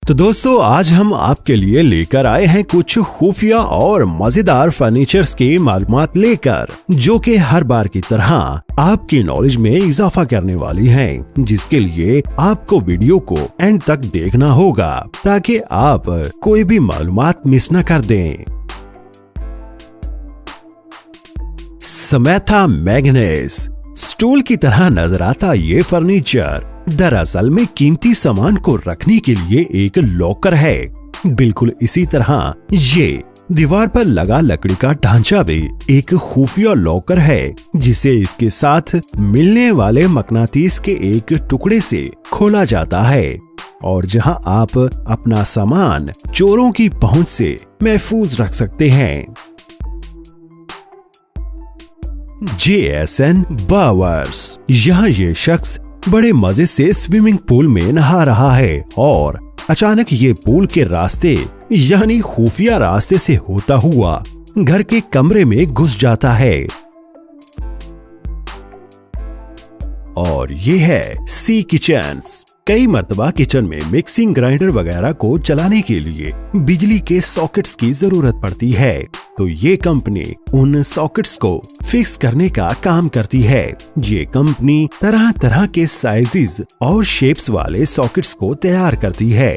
तो दोस्तों आज हम आपके लिए लेकर आए हैं कुछ खुफिया और मजेदार फर्नीचर्स की मालूमात लेकर, जो कि हर बार की तरह आपकी नॉलेज में इजाफा करने वाली हैं, जिसके लिए आपको वीडियो को एंड तक देखना होगा ताकि आप कोई भी मालूमात मिस न कर दें। समैथा मैग्नेस स्टूल की तरह नजर आता ये फर्नीचर दरअसल में कीमती सामान को रखने के लिए एक लॉकर है। बिल्कुल इसी तरह ये दीवार पर लगा लकड़ी का ढांचा भी एक खुफिया लॉकर है, जिसे इसके साथ मिलने वाले मकनातीस के एक टुकड़े से खोला जाता है और जहां आप अपना सामान चोरों की पहुंच से महफूज रख सकते हैं। JSN बावर्स, यहाँ ये शख्स बड़े मजे से स्विमिंग पूल में नहा रहा है और अचानक ये पूल के रास्ते यानी खुफिया रास्ते से होता हुआ घर के कमरे में घुस जाता है। और ये है सी किचन्स। कई मर्तबा किचन में मिक्सिंग ग्राइंडर वगैरह को चलाने के लिए बिजली के सॉकेट्स की जरूरत पड़ती है, तो ये कंपनी उन सॉकेट्स को फिक्स करने का काम करती है। ये कंपनी तरह तरह के साइजेस और शेप्स वाले सॉकेट्स को तैयार करती है।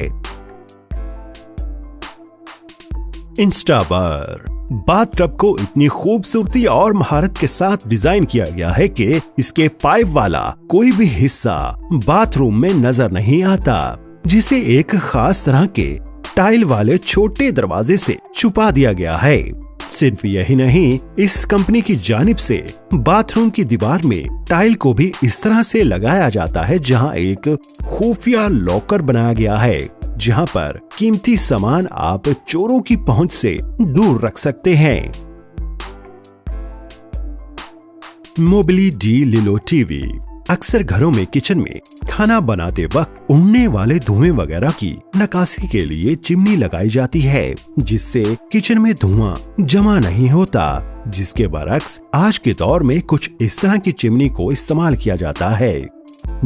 इंस्टाबार बाथटब को इतनी खूबसूरती और महारत के साथ डिजाइन किया गया है कि इसके पाइप वाला कोई भी हिस्सा बाथरूम में नजर नहीं आता, जिसे एक खास तरह के टाइल वाले छोटे दरवाजे से छुपा दिया गया है। सिर्फ यही नहीं, इस कंपनी की जानिब से बाथरूम की दीवार में टाइल को भी इस तरह से लगाया जाता है जहां एक खुफिया लॉकर बनाया गया है, जहां पर कीमती सामान आप चोरों की पहुंच से दूर रख सकते हैं। मोबिली डी लिलो टीवी। अक्सर घरों में किचन में खाना बनाते वक्त उड़ने वाले धुएं वगैरह की नकासी के लिए चिमनी लगाई जाती है, जिससे किचन में धुआं जमा नहीं होता, जिसके बरक्स आज के दौर में कुछ इस तरह की चिमनी को इस्तेमाल किया जाता है।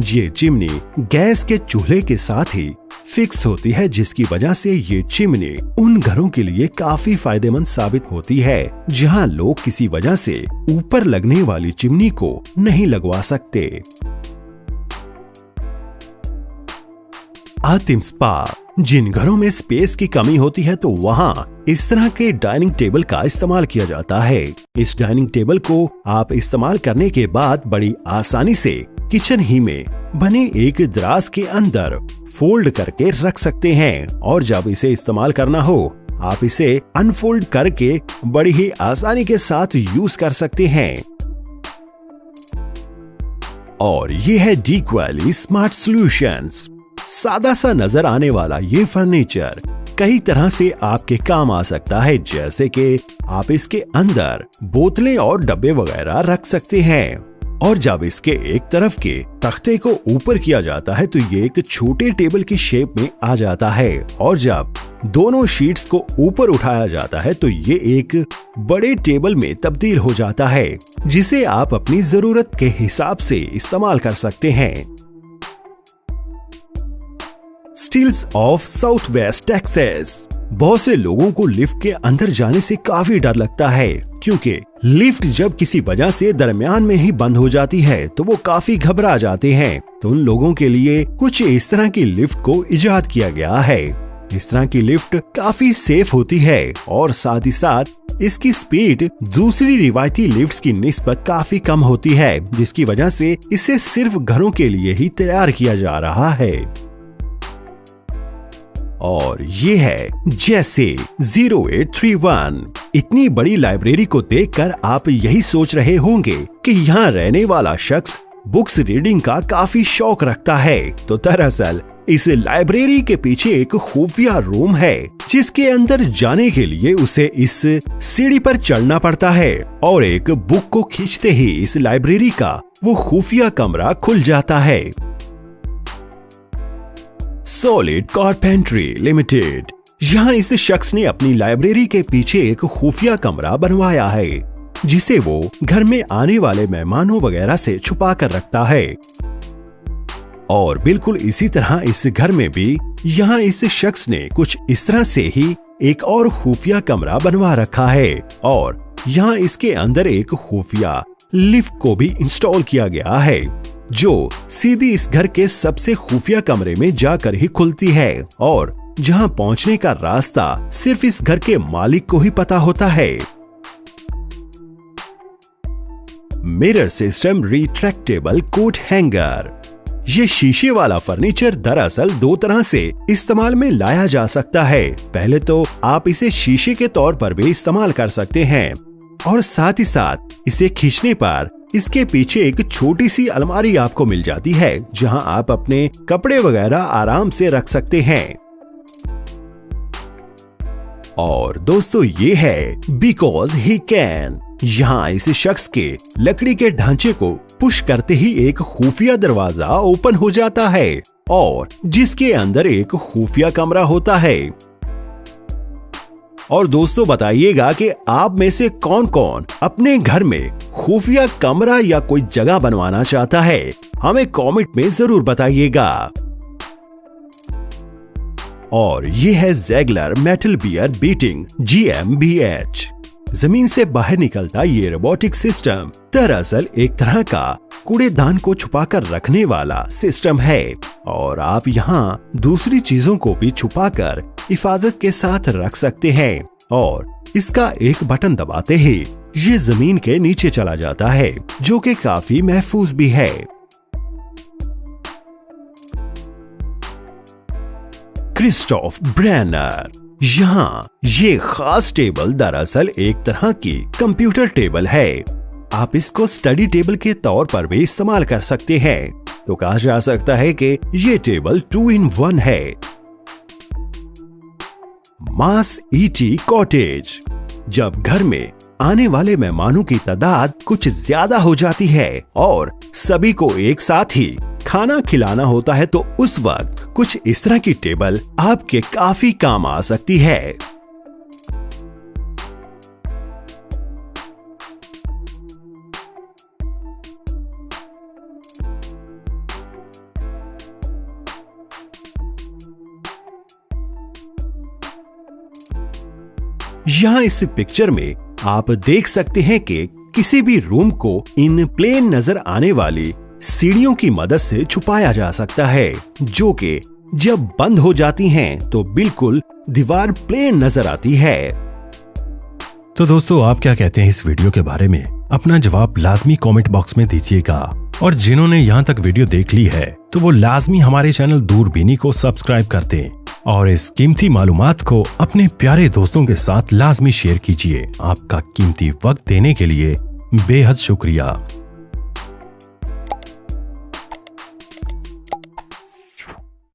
ये चिमनी गैस के चूल्हे के साथ ही फिक्स होती है, जिसकी वजह से ये चिमनी उन घरों के लिए काफी फायदेमंद साबित होती है जहां लोग किसी वजह से ऊपर लगने वाली चिमनी को नहीं लगवा सकते। आतिम स्पा। जिन घरों में स्पेस की कमी होती है तो वहां इस तरह के डाइनिंग टेबल का इस्तेमाल किया जाता है। इस डाइनिंग टेबल को आप इस्तेमाल करने के बाद बड़ी आसानी से किचन ही में बने एक दराज के अंदर फोल्ड करके रख सकते हैं और जब इसे इस्तेमाल करना हो आप इसे अनफोल्ड करके बड़ी ही आसानी के साथ यूज कर सकते हैं। और ये है डीक्वाली स्मार्ट सॉल्यूशंस। सादा सा नजर आने वाला ये फर्नीचर कई तरह से आपके काम आ सकता है, जैसे कि आप इसके अंदर बोतलें और डब्बे वगैरह रख सकते हैं और जब इसके एक तरफ के तख्ते को ऊपर किया जाता है तो ये एक छोटे टेबल की शेप में आ जाता है और जब दोनों शीट्स को ऊपर उठाया जाता है तो ये एक बड़े टेबल में तब्दील हो जाता है, जिसे आप अपनी जरूरत के हिसाब से इस्तेमाल कर सकते हैं। Steels of south west Texas. बहुत से लोगों को लिफ्ट के अंदर जाने से काफी डर लगता है, क्योंकि लिफ्ट जब किसी वजह से दरमियान में ही बंद हो जाती है तो वो काफी घबरा जाते हैं। तो उन लोगों के लिए कुछ इस तरह की लिफ्ट को इजाद किया गया है। इस तरह की लिफ्ट काफी सेफ होती है और साथ ही साथ इसकी स्पीड दूसरी रिवायती लिफ्ट्स की निस्बत काफी कम होती है, जिसकी वजह से इसे सिर्फ घरों के लिए ही तैयार किया जा रहा है। और ये है जैसे 0831। इतनी बड़ी लाइब्रेरी को देखकर आप यही सोच रहे होंगे कि यहाँ रहने वाला शख्स बुक्स रीडिंग का काफी शौक रखता है, तो दरअसल इस लाइब्रेरी के पीछे एक खुफिया रूम है, जिसके अंदर जाने के लिए उसे इस सीढ़ी पर चढ़ना पड़ता है और एक बुक को खींचते ही इस लाइब्रेरी का वो खुफिया कमरा खुल जाता है। Solid carpentry limited. यहाँ इस शख्स ने अपनी लाइब्रेरी के पीछे एक खुफिया कमरा बनवाया है, जिसे वो घर में आने वाले मेहमानों वगैरह से छुपा कर रखता है। और बिल्कुल इसी तरह इस घर में भी यहाँ इस शख्स ने कुछ इस तरह से ही एक और खुफिया कमरा बनवा रखा है और यहाँ इसके अंदर एक खुफिया लिफ्ट को भी इंस्टॉल किया गया है जो सीधी इस घर के सबसे खुफिया कमरे में जाकर ही खुलती है और जहाँ पहुँचने का रास्ता सिर्फ इस घर के मालिक को ही पता होता है। Mirror system retractable coat hanger. ये शीशे वाला फर्नीचर दरअसल दो तरह से इस्तेमाल में लाया जा सकता है। पहले तो आप इसे शीशे के तौर पर भी इस्तेमाल कर सकते हैं और साथ ही साथ इसे खींचने पर इसके पीछे एक छोटी सी अलमारी आपको मिल जाती है जहां आप अपने कपड़े वगैरह आराम से रख सकते हैं। और दोस्तों ये है बिकॉज ही कैन। यहाँ इस शख्स के लकड़ी के ढांचे को पुश करते ही एक खुफिया दरवाजा ओपन हो जाता है और जिसके अंदर एक खुफिया कमरा होता है। और दोस्तों बताइएगा कि आप में से कौन कौन अपने घर में खुफिया कमरा या कोई जगह बनवाना चाहता है, हमें कमेंट में जरूर बताइएगा। और ये है ज़ेगलर मेटल बियर बीटिंग GmbH। जमीन से बाहर निकलता ये रोबोटिक सिस्टम दरअसल एक तरह का कूड़ेदान को छुपाकर रखने वाला सिस्टम है और आप यहाँ दूसरी चीजों को भी छुपाकर हिफाजत के साथ रख सकते हैं और इसका एक बटन दबाते ही ये जमीन के नीचे चला जाता है जो कि काफी महफूज भी है। Christoph Brenner. यहाँ ये खास टेबल दरअसल एक तरह की कंप्यूटर टेबल है। आप इसको स्टडी टेबल के तौर पर भी इस्तेमाल कर सकते हैं। तो कहा जा सकता है कि ये टेबल 2 in 1 है। मास ईटी कॉटेज। जब घर में आने वाले मेहमानों की तादाद कुछ ज्यादा हो जाती है और सभी को एक साथ ही खाना खिलाना होता है तो उस वक्त कुछ इस तरह की टेबल आपके काफी काम आ सकती है। यहाँ इस पिक्चर में आप देख सकते हैं कि किसी भी रूम को इन प्लेन नजर आने वाली सीढ़ियों की मदद से छुपाया जा सकता है जो कि जब बंद हो जाती हैं तो बिल्कुल दीवार प्लेन नजर आती है। तो दोस्तों आप क्या कहते हैं इस वीडियो के बारे में? अपना जवाब लाजमी कमेंट बॉक्स में दीजिएगा और जिन्होंने यहाँ तक वीडियो देख ली है तो वो लाजमी हमारे चैनल दूरबीनी को सब्सक्राइब कर दें और इस कीमती मालूमात को अपने प्यारे दोस्तों के साथ लाजमी शेयर कीजिए। आपका कीमती वक्त देने के लिए बेहद शुक्रिया।